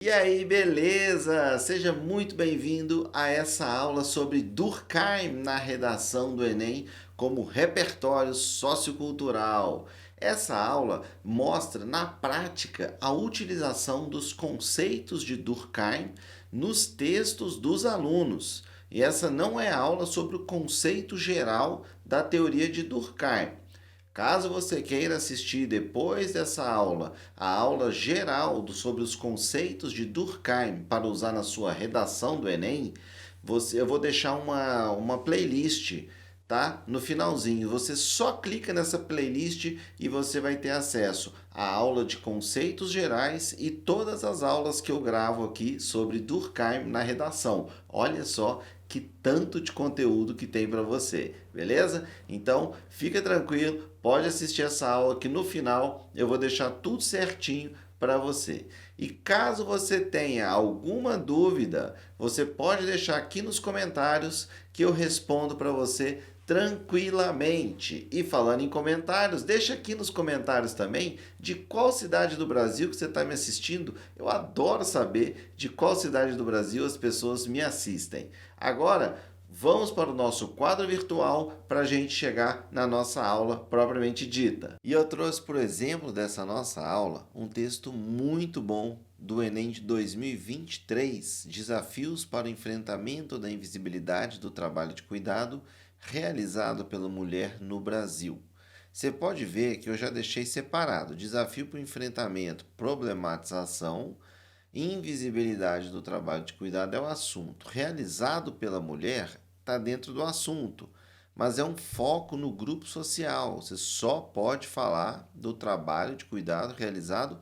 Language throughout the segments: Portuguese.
E aí, beleza? Seja muito bem-vindo a essa aula sobre Durkheim na redação do Enem como repertório sociocultural. Essa aula mostra na prática a utilização dos conceitos de Durkheim nos textos dos alunos. E essa não é aula sobre o conceito geral da teoria de Durkheim. Caso você queira assistir depois dessa aula, a aula geral sobre os conceitos de Durkheim para usar na sua redação do Enem, eu vou deixar uma playlist, tá? No finalzinho. Você só clica nessa playlist e você vai ter acesso à aula de conceitos gerais e todas as aulas que eu gravo aqui sobre Durkheim na redação. Olha só que tanto de conteúdo que tem para você, beleza? Então, fica tranquilo, pode assistir essa aula que no final eu vou deixar tudo certinho para você. E caso você tenha alguma dúvida, você pode deixar aqui nos comentários que eu respondo para você tranquilamente. E falando em comentários, deixa aqui nos comentários também de qual cidade do Brasil que você está me assistindo. Eu adoro saber de qual cidade do Brasil as pessoas me assistem. Agora, vamos para o nosso quadro virtual para a gente chegar na nossa aula propriamente dita. E eu trouxe, por exemplo, dessa nossa aula, um texto muito bom do Enem de 2023, Desafios para o Enfrentamento da Invisibilidade do Trabalho de Cuidado, realizado pela mulher no Brasil. Você pode ver que eu já deixei separado desafio para o enfrentamento, problematização, invisibilidade do trabalho de cuidado é o assunto. Realizado pela mulher está dentro do assunto, mas é um foco no grupo social. Você só pode falar do trabalho de cuidado realizado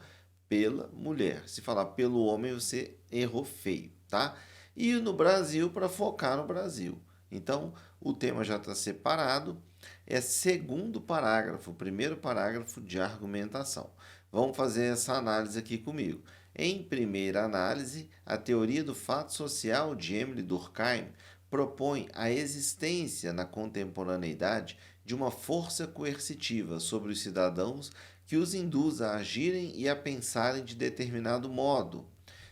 pela mulher. Se falar pelo homem, você errou feio, tá? E no Brasil, para focar no Brasil. Então, o tema já está separado. É segundo parágrafo, primeiro parágrafo de argumentação. Vamos fazer essa análise aqui comigo. Em primeira análise, a teoria do fato social de Emile Durkheim propõe a existência na contemporaneidade de uma força coercitiva sobre os cidadãos que os induz a agirem e a pensarem de determinado modo.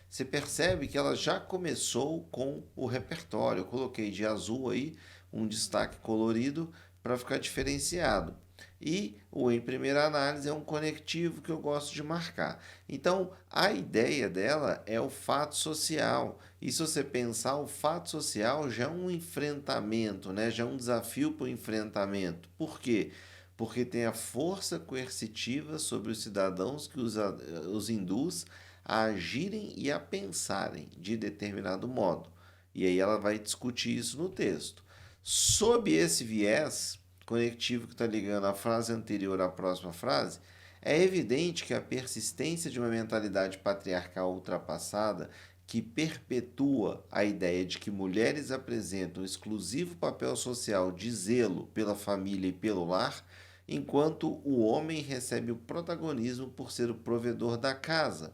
Você percebe que ela já começou com o repertório. Eu coloquei de azul aí um destaque colorido para ficar diferenciado. E o em primeira análise é um conectivo que eu gosto de marcar. Então, a ideia dela é o fato social. E se você pensar, o fato social já é um enfrentamento, né? Já é um desafio para o enfrentamento. Por quê? Porque tem a força coercitiva sobre os cidadãos que os induz a agirem e a pensarem de determinado modo. E aí ela vai discutir isso no texto. Sob esse viés conectivo que está ligando a frase anterior à próxima frase, é evidente que a persistência de uma mentalidade patriarcal ultrapassada que perpetua a ideia de que mulheres apresentam exclusivo papel social de zelo pela família e pelo lar, enquanto o homem recebe o protagonismo por ser o provedor da casa,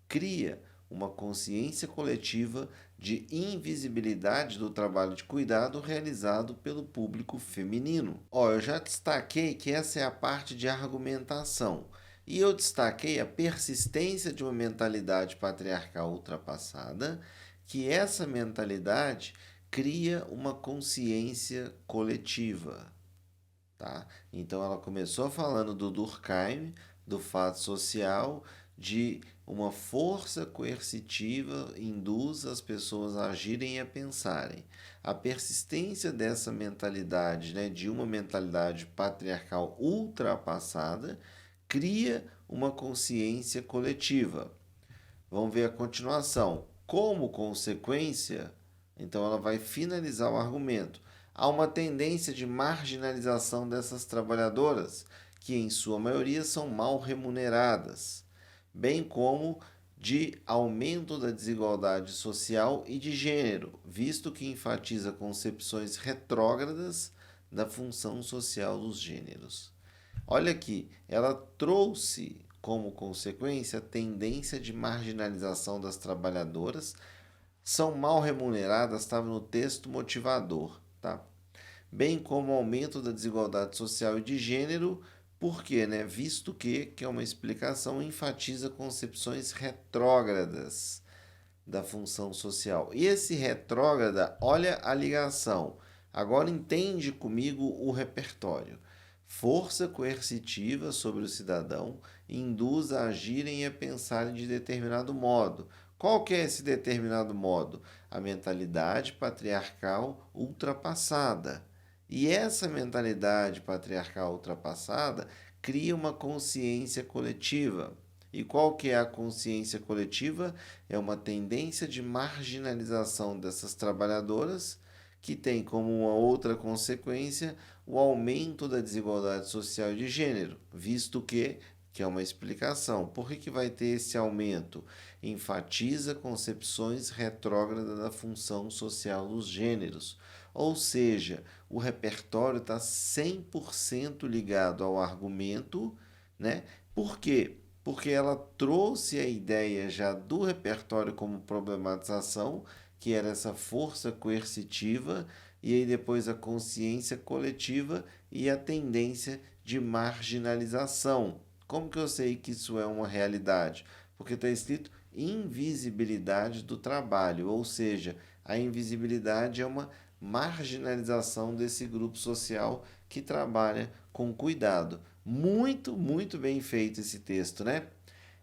cria uma consciência coletiva de invisibilidade do trabalho de cuidado realizado pelo público feminino. Eu já destaquei que essa é a parte de argumentação. E eu destaquei a persistência de uma mentalidade patriarcal ultrapassada, que essa mentalidade cria uma consciência coletiva. Tá? Então ela começou falando do Durkheim, do fato social, de uma força coercitiva induz as pessoas a agirem e a pensarem. A persistência dessa mentalidade, né, de uma mentalidade patriarcal ultrapassada, cria uma consciência coletiva. Vamos ver a continuação. Como consequência, então ela vai finalizar o argumento. Há uma tendência de marginalização dessas trabalhadoras, que em sua maioria são mal remuneradas, bem como de aumento da desigualdade social e de gênero, visto que enfatiza concepções retrógradas da função social dos gêneros. Olha aqui, ela trouxe como consequência a tendência de marginalização das trabalhadoras, são mal remuneradas, estava no texto motivador, tá? Bem como o aumento da desigualdade social e de gênero, porque, né, visto que é uma explicação, enfatiza concepções retrógradas. da função social. E esse retrógrada, olha a ligação. Agora entende comigo o repertório. Força coercitiva sobre o cidadão induz a agirem e a pensarem de determinado modo. Qual que é esse determinado modo? A mentalidade patriarcal ultrapassada. E essa mentalidade patriarcal ultrapassada cria uma consciência coletiva. E qual que é a consciência coletiva? É uma tendência de marginalização dessas trabalhadoras que tem como uma outra consequência o aumento da desigualdade social e de gênero, visto que é uma explicação. Por que vai ter esse aumento? Enfatiza concepções retrógradas da função social dos gêneros. Ou seja, o repertório está 100% ligado ao argumento, né? Por quê? Porque ela trouxe a ideia já do repertório como problematização, que era essa força coercitiva, e aí depois a consciência coletiva e a tendência de marginalização. Como que eu sei que isso é uma realidade? Porque está escrito invisibilidade do trabalho, ou seja, a invisibilidade é uma marginalização desse grupo social que trabalha com cuidado. Muito, muito bem feito esse texto, né?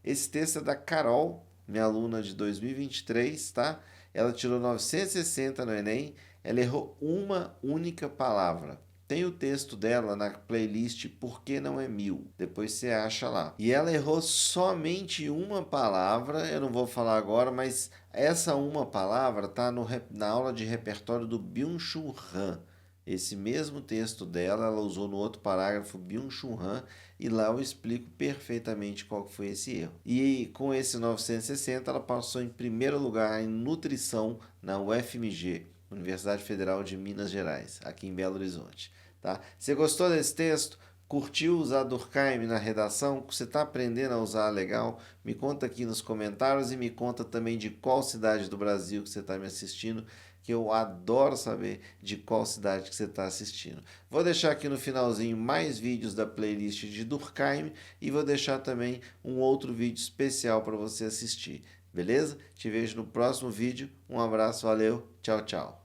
Esse texto é da Carol, minha aluna de 2023, tá? Ela tirou 960 no Enem, ela errou uma única palavra. Tem o texto dela na playlist Por que não é 1000? Depois você acha lá. E ela errou somente uma palavra, eu não vou falar agora, mas essa uma palavra está na aula de repertório do Byung-Chul Han. Esse mesmo texto dela, ela usou no outro parágrafo Byung-Chul Han e lá eu explico perfeitamente qual foi esse erro. E com esse 960, ela passou em primeiro lugar em nutrição na UFMG, Universidade Federal de Minas Gerais, aqui em Belo Horizonte. Tá? Você gostou desse texto? Curtiu usar Durkheim na redação? Você está aprendendo a usar legal? Me conta aqui nos comentários e me conta também de qual cidade do Brasil que você está me assistindo, que eu adoro saber de qual cidade que você está assistindo. Vou deixar aqui no finalzinho mais vídeos da playlist de Durkheim e vou deixar também um outro vídeo especial para você assistir. Beleza? Te vejo no próximo vídeo. Um abraço, valeu, tchau, tchau.